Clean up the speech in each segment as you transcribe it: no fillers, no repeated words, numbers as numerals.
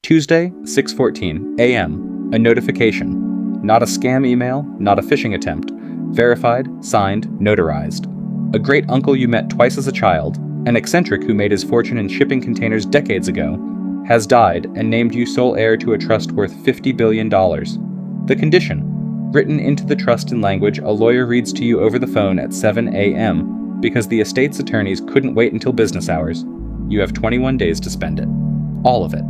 Tuesday, 6:14 a.m. A notification. Not a scam email, not a phishing attempt. Verified, signed, notarized. A great uncle you met twice as a child, an eccentric who made his fortune in shipping containers decades ago, has died and named you sole heir to a trust worth $50 billion. The condition. Written into the trust in language a lawyer reads to you over the phone at 7 a.m. because the estate's attorneys couldn't wait until business hours. You have 21 days to spend it. All of it.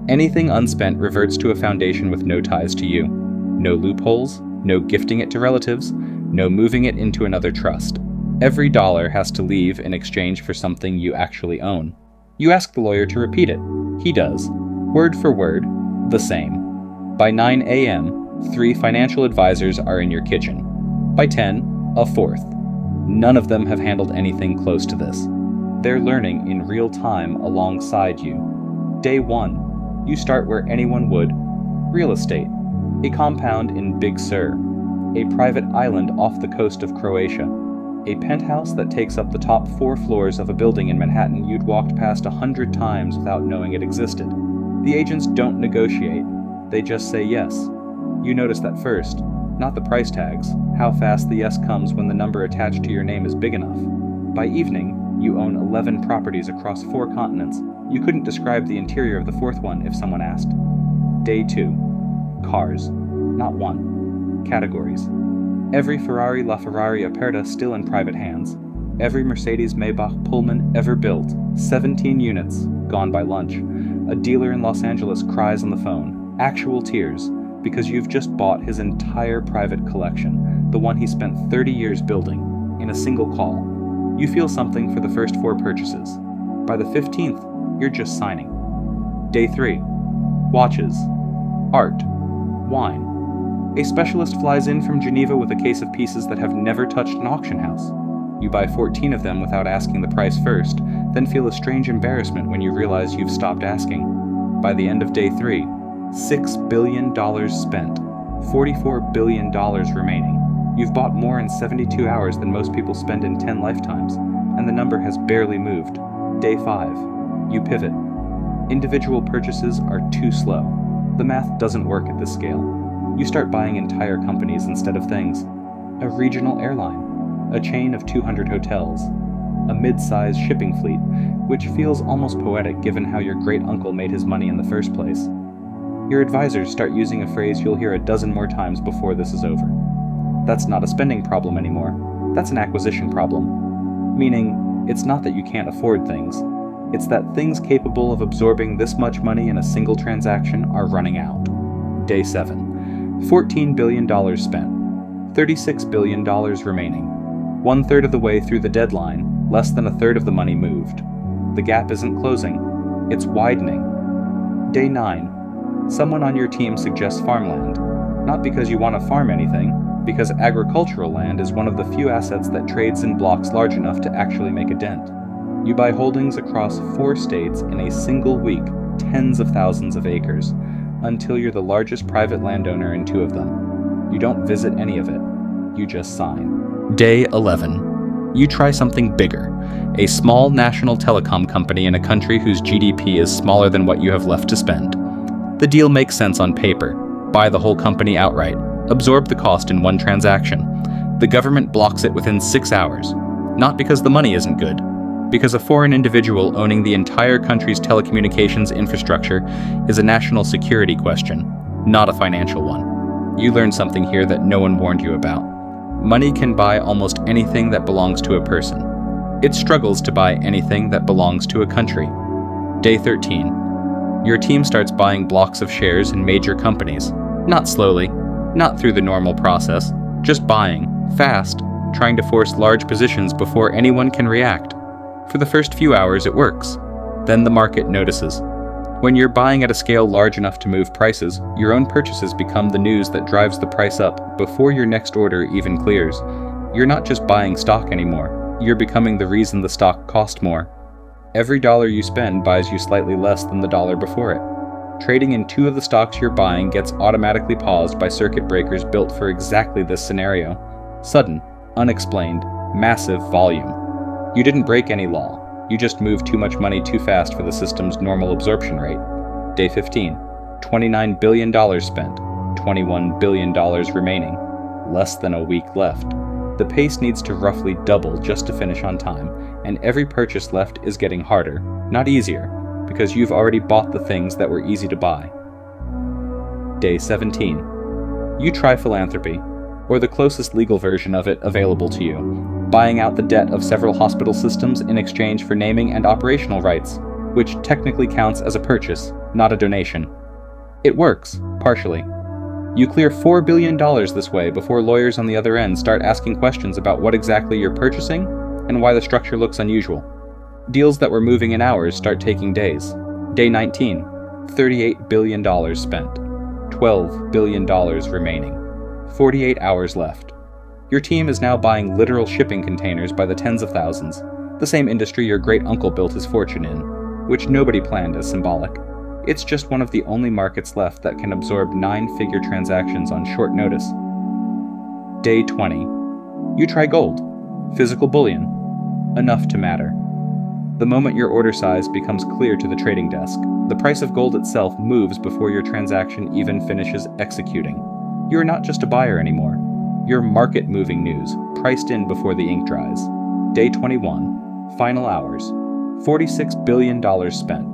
Anything unspent reverts to a foundation with no ties to you. No loopholes, no gifting it to relatives, no moving it into another trust. Every dollar has to leave in exchange for something you actually own. You ask the lawyer to repeat it. He does. Word for word, the same. By 9 a.m., 3 financial advisors are in your kitchen. By 10, a 4th. None of them have handled anything close to this. They're learning in real time alongside you. Day 1, you start where anyone would. Real estate. A compound in Big Sur. A private island off the coast of Croatia. A penthouse that takes up the top 4 floors of a building in Manhattan you'd walked past 100 times without knowing it existed. The agents don't negotiate. They just say yes. You notice that first, not the price tags, how fast the yes comes when the number attached to your name is big enough. By evening, you own 11 properties across 4 continents. You couldn't describe the interior of the 4th one if someone asked. Day 2. Cars. Not one. Categories. Every Ferrari LaFerrari Aperta still in private hands. Every Mercedes Maybach Pullman ever built. 17 units, gone by lunch. A dealer in Los Angeles cries on the phone. Actual tears. Because you've just bought his entire private collection, the one he spent 30 years building, in a single call. You feel something for the first 4 purchases. By the 15th, you're just signing. Day 3. Watches. Art. Wine. A specialist flies in from Geneva with a case of pieces that have never touched an auction house. You buy 14 of them without asking the price first, then feel a strange embarrassment when you realize you've stopped asking. By the end of day 3, $6 billion spent, $44 billion remaining. You've bought more in 72 hours than most people spend in 10 lifetimes, and the number has barely moved. Day 5. You pivot. Individual purchases are too slow. The math doesn't work at this scale. You start buying entire companies instead of things. A regional airline, a chain of 200 hotels, a mid-sized shipping fleet, which feels almost poetic given how your great-uncle made his money in the first place. Your advisors start using a phrase you'll hear a dozen more times before this is over. That's not a spending problem anymore. That's an acquisition problem. Meaning, it's not that you can't afford things. It's that things capable of absorbing this much money in a single transaction are running out. Day 7. $14 billion spent. $36 billion remaining. 1/3 of the way through the deadline, less than 1/3 of the money moved. The gap isn't closing. It's widening. Day 9. Someone on your team suggests farmland, not because you want to farm anything, because agricultural land is one of the few assets that trades in blocks large enough to actually make a dent. You buy holdings across 4 states in a single week, tens of thousands of acres, until you're the largest private landowner in 2 of them. You don't visit any of it. You just sign. Day 11. You try something bigger. A small national telecom company in a country whose GDP is smaller than what you have left to spend. The deal makes sense on paper. Buy the whole company outright. Absorb the cost in one transaction. The government blocks it within 6 hours. Not because the money isn't good. Because a foreign individual owning the entire country's telecommunications infrastructure is a national security question, not a financial one. You learn something here that no one warned you about. Money can buy almost anything that belongs to a person. It struggles to buy anything that belongs to a country. Day 13. Your team starts buying blocks of shares in major companies. Not slowly, not through the normal process, just buying, fast, trying to force large positions before anyone can react. For the first few hours it works. Then the market notices. When you're buying at a scale large enough to move prices, your own purchases become the news that drives the price up before your next order even clears. You're not just buying stock anymore. You're becoming the reason the stock cost more. Every dollar you spend buys you slightly less than the dollar before it. Trading in 2 of the stocks you're buying gets automatically paused by circuit breakers built for exactly this scenario. Sudden, unexplained, massive volume. You didn't break any law. You just moved too much money too fast for the system's normal absorption rate. Day 15. $29 billion spent. $21 billion remaining. Less than a week left. The pace needs to roughly double just to finish on time, and every purchase left is getting harder, not easier, because you've already bought the things that were easy to buy. Day 17. You try philanthropy, or the closest legal version of it available to you, buying out the debt of several hospital systems in exchange for naming and operational rights, which technically counts as a purchase, not a donation. It works, partially. You clear $4 billion this way before lawyers on the other end start asking questions about what exactly you're purchasing and why the structure looks unusual. Deals that were moving in hours start taking days. Day 19, $38 billion spent. $12 billion remaining. 48 hours left. Your team is now buying literal shipping containers by the tens of thousands, the same industry your great-uncle built his fortune in, which nobody planned as symbolic. It's just one of the only markets left that can absorb 9-figure transactions on short notice. Day 20. You try gold. Physical bullion. Enough to matter. The moment your order size becomes clear to the trading desk, the price of gold itself moves before your transaction even finishes executing. You're not just a buyer anymore. You're market-moving news, priced in before the ink dries. Day 21. Final hours. $46 billion spent.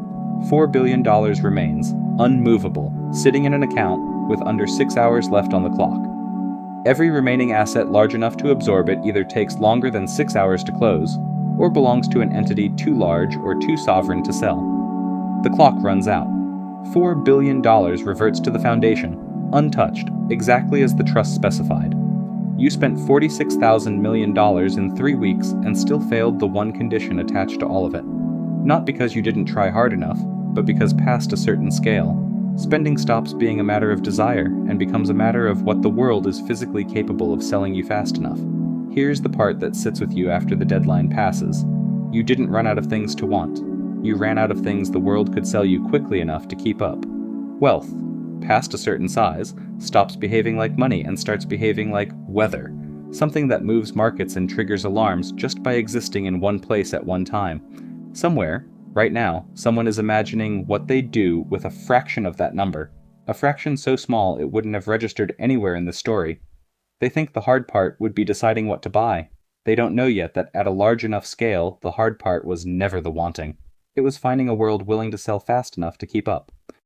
$4 billion remains, unmovable, sitting in an account with under 6 hours left on the clock. Every remaining asset large enough to absorb it either takes longer than 6 hours to close, or belongs to an entity too large or too sovereign to sell. The clock runs out. $4 billion reverts to the foundation, untouched, exactly as the trust specified. You spent $46,000 million in 3 weeks and still failed the one condition attached to all of it. Not because you didn't try hard enough, but because past a certain scale, spending stops being a matter of desire and becomes a matter of what the world is physically capable of selling you fast enough. Here's the part that sits with you after the deadline passes. You didn't run out of things to want. You ran out of things the world could sell you quickly enough to keep up. Wealth, past a certain size, stops behaving like money and starts behaving like weather, something that moves markets and triggers alarms just by existing in one place at one time. Somewhere, right now, someone is imagining what they'd do with a fraction of that number, a fraction so small it wouldn't have registered anywhere in the story. They think the hard part would be deciding what to buy. They don't know yet that at a large enough scale, the hard part was never the wanting. It was finding a world willing to sell fast enough to keep up.